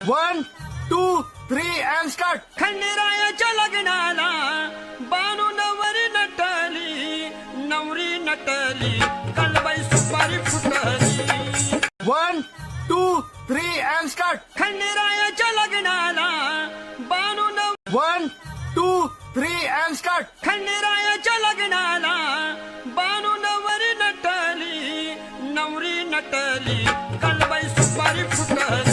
1, 2, 3 and start. खंडेरायाच्या लग्नाला बानू नवरी नटली, नवरी नटली, कलबाई सुपारी फुटली. 1, 2, 3 and start. खंडेरायाच्या लग्नाला बानू 1, 2, 3 and start. खंडेरायाच्या लग्नाला बानू नवरी नटली, नवरी नटली, कलबाई सुपारी फुटली.